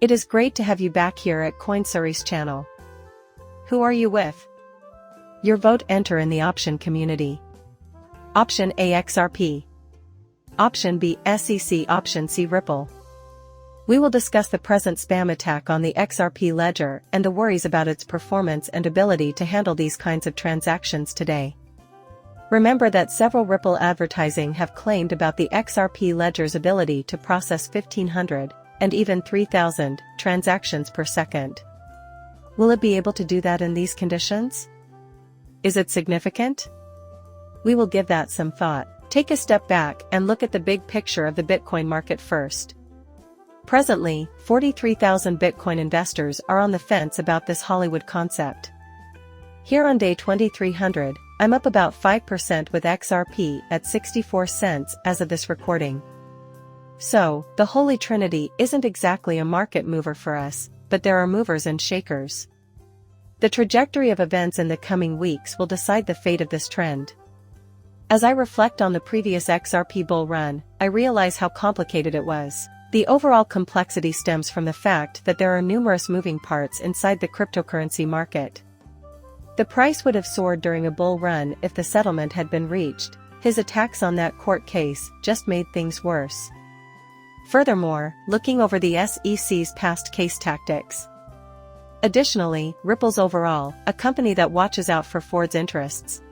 It is great to have you back here at CoinSuri's channel. Who are you with? Your vote enter in the option community. Option A XRP. Option B SEC. Option C Ripple. We will discuss the present spam attack on the XRP ledger and the worries about its performance and ability to handle these kinds of transactions today. Remember that several Ripple advertising have claimed about the XRP ledger's ability to process 1,500 and even 3,000 transactions per second. Will it be able to do that in these conditions? Is it significant? We will give that some thought. Take a step back and look at the big picture of the Bitcoin market first. Presently, 43,000 Bitcoin investors are on the fence about this Hollywood concept. Here on day 2300, I'm up about 5% with XRP at 64 cents as of this recording. So, the Holy Trinity isn't exactly a market mover for us, but there are movers and shakers. The trajectory of events in the coming weeks will decide the fate of this trend. As I reflect on the previous XRP bull run, I realize how complicated it was. The overall complexity stems from the fact that there are numerous moving parts inside the cryptocurrency market. The price would have soared during a bull run if the settlement had been reached. His attacks on that court case just made things worse. Furthermore, looking over the SEC's past case tactics. Additionally, Ripple's overall, a company that watches out for Ford's interests.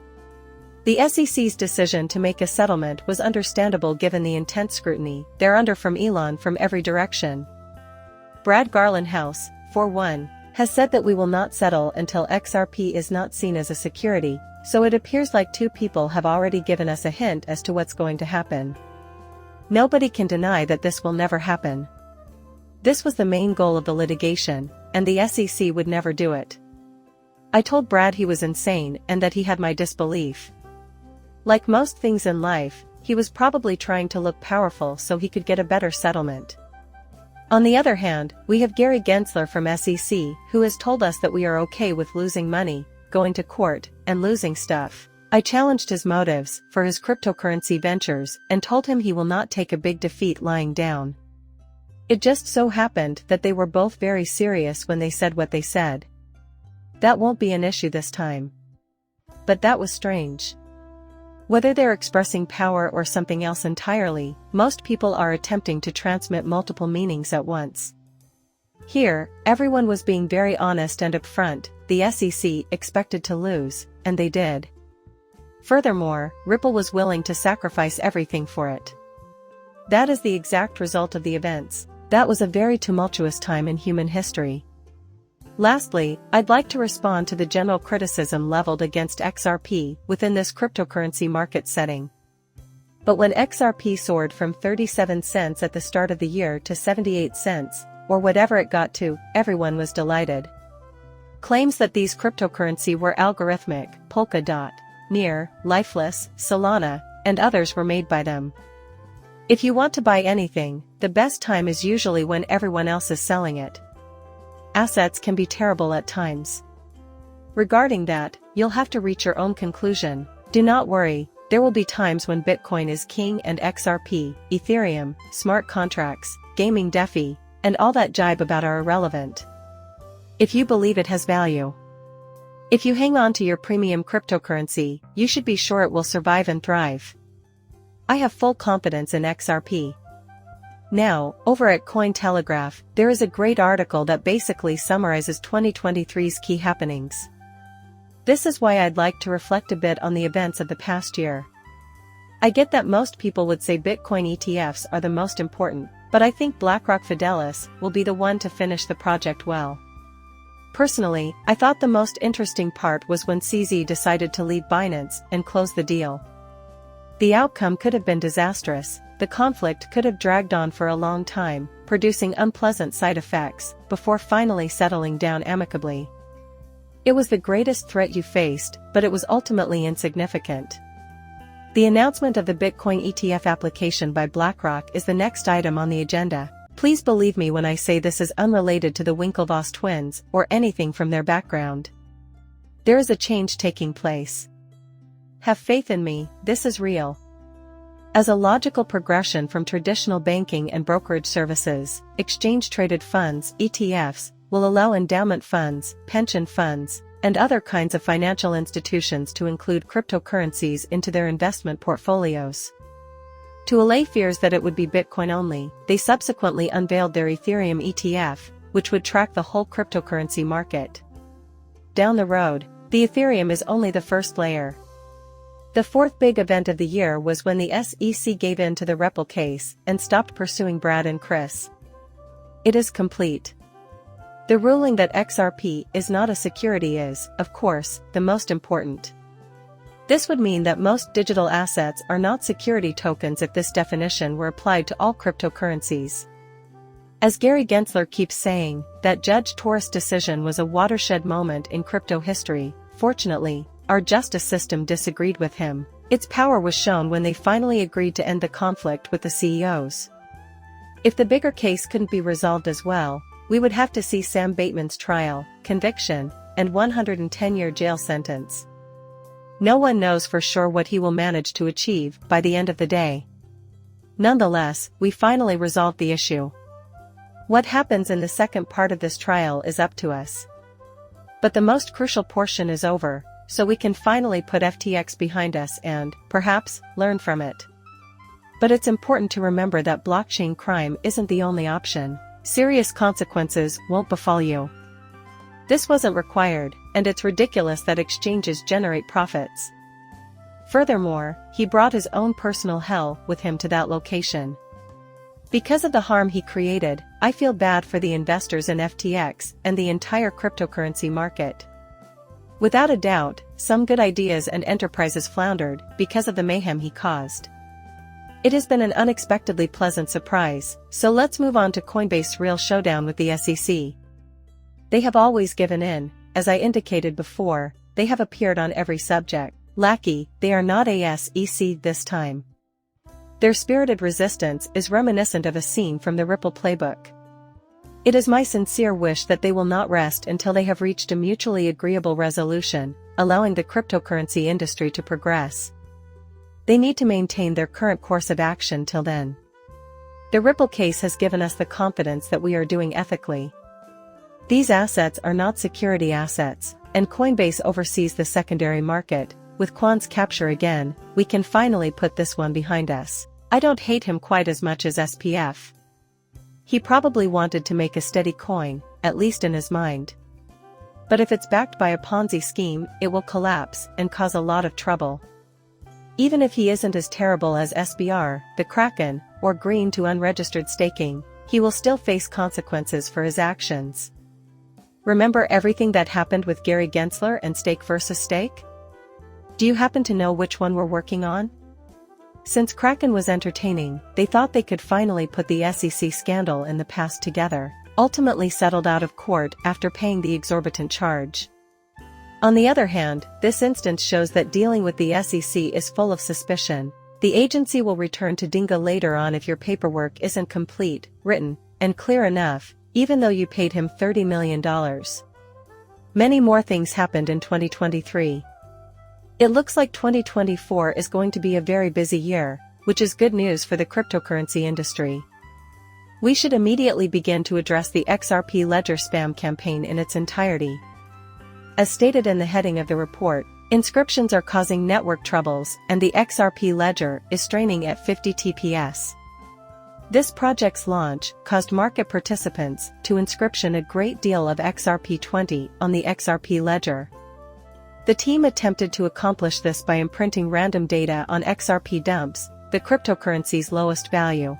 The SEC's decision to make a settlement was understandable given the intense scrutiny they're under from Elon from every direction. Brad Garlinghouse, for one, has said that we will not settle until XRP is not seen as a security, so it appears like two people have already given us a hint as to what's going to happen. Nobody can deny that this will never happen. This was the main goal of the litigation, and the SEC would never do it. I told Brad he was insane and that he had my disbelief. Like most things in life, he was probably trying to look powerful so he could get a better settlement. On the other hand, we have Gary Gensler from SEC, who has told us that we are okay with losing money, going to court, and losing stuff. I challenged his motives for his cryptocurrency ventures and told him he will not take a big defeat lying down. It just so happened that they were both very serious when they said what they said. That won't be an issue this time. But that was strange. Whether they're expressing power or something else entirely, most people are attempting to transmit multiple meanings at once. Here, everyone was being very honest and upfront. The SEC expected to lose, and they did. Furthermore, Ripple was willing to sacrifice everything for it. That is the exact result of the events. That was a very tumultuous time in human history. Lastly, I'd like to respond to the general criticism leveled against XRP within this cryptocurrency market setting. But when XRP soared from 37 cents at the start of the year to 78 cents, or whatever it got to, everyone was delighted. Claims that these cryptocurrency were algorithmic, Polkadot, Near, Lifeless, Solana, and others were made by them. If you want to buy anything, the best time is usually when everyone else is selling it. Assets can be terrible at times. Regarding that, you'll have to reach your own conclusion. Do not worry, there will be times when Bitcoin is king and XRP, Ethereum, smart contracts, gaming DeFi, and all that jibe about are irrelevant. If you believe it has value. If you hang on to your premium cryptocurrency, you should be sure it will survive and thrive. I have full confidence in XRP. Now, over at Cointelegraph, there is a great article that basically summarizes 2023's key happenings. This is why I'd like to reflect a bit on the events of the past year. I get that most people would say Bitcoin ETFs are the most important, but I think BlackRock Fidelis will be the one to finish the project well. Personally, I thought the most interesting part was when CZ decided to leave Binance and close the deal. The outcome could have been disastrous. The conflict could have dragged on for a long time, producing unpleasant side effects, before finally settling down amicably. It was the greatest threat you faced, but it was ultimately insignificant. The announcement of the Bitcoin ETF application by BlackRock is the next item on the agenda. Please believe me when I say this is unrelated to the Winklevoss twins or anything from their background. There is a change taking place. Have faith in me, this is real. As a logical progression from traditional banking and brokerage services, exchange-traded funds (ETFs) will allow endowment funds, pension funds, and other kinds of financial institutions to include cryptocurrencies into their investment portfolios. To allay fears that it would be Bitcoin only, they subsequently unveiled their Ethereum ETF, which would track the whole cryptocurrency market. Down the road, the Ethereum is only the first layer. The fourth big event of the year was when the SEC gave in to the Ripple case and stopped pursuing Brad and Chris. It is complete. The ruling that XRP is not a security is, of course, the most important. This would mean that most digital assets are not security tokens if this definition were applied to all cryptocurrencies. As Gary Gensler keeps saying, that Judge Torres' decision was a watershed moment in crypto history. Fortunately, our justice system disagreed with him. Its power was shown when they finally agreed to end the conflict with the CEOs. If the bigger case couldn't be resolved as well, we would have to see Sam Bateman's trial, conviction, and 110-year jail sentence. No one knows for sure what he will manage to achieve by the end of the day. Nonetheless, we finally resolved the issue. What happens in the second part of this trial is up to us. But the most crucial portion is over, so we can finally put FTX behind us and, perhaps, learn from it. But it's important to remember that blockchain crime isn't the only option. Serious consequences won't befall you. This wasn't required, and it's ridiculous that exchanges generate profits. Furthermore, he brought his own personal hell with him to that location. Because of the harm he created, I feel bad for the investors in FTX and the entire cryptocurrency market. Without a doubt, some good ideas and enterprises floundered because of the mayhem he caused. It has been an unexpectedly pleasant surprise, so let's move on to Coinbase's real showdown with the SEC. They have always given in, as I indicated before, they have appeared on every subject. Lackey, they are not a SEC this time. Their spirited resistance is reminiscent of a scene from the Ripple playbook. It is my sincere wish that they will not rest until they have reached a mutually agreeable resolution, allowing the cryptocurrency industry to progress. They need to maintain their current course of action till then. The Ripple case has given us the confidence that we are doing ethically. These assets are not security assets, and Coinbase oversees the secondary market. With Quant's capture again, we can finally put this one behind us. I don't hate him quite as much as SPF. He probably wanted to make a steady coin, at least in his mind. But if it's backed by a Ponzi scheme, it will collapse and cause a lot of trouble. Even if he isn't as terrible as SBR, the Kraken, or Green to unregistered staking, he will still face consequences for his actions. Remember everything that happened with Gary Gensler and Stake versus Stake? Do you happen to know which one we're working on? Since Kraken was entertaining, they thought they could finally put the SEC scandal in the past together, ultimately settled out of court after paying the exorbitant charge. On the other hand, this instance shows that dealing with the SEC is full of suspicion. The agency will return to Dinga later on if your paperwork isn't complete, written, and clear enough, even though you paid him $30 million. Many more things happened in 2023. It looks like 2024 is going to be a very busy year, which is good news for the cryptocurrency industry. We should immediately begin to address the XRP Ledger spam campaign in its entirety. As stated in the heading of the report, inscriptions are causing network troubles and the XRP Ledger is straining at 50 TPS. This project's launch caused market participants to inscription a great deal of XRP20 on the XRP Ledger. The team attempted to accomplish this by imprinting random data on XRP dumps, the cryptocurrency's lowest value.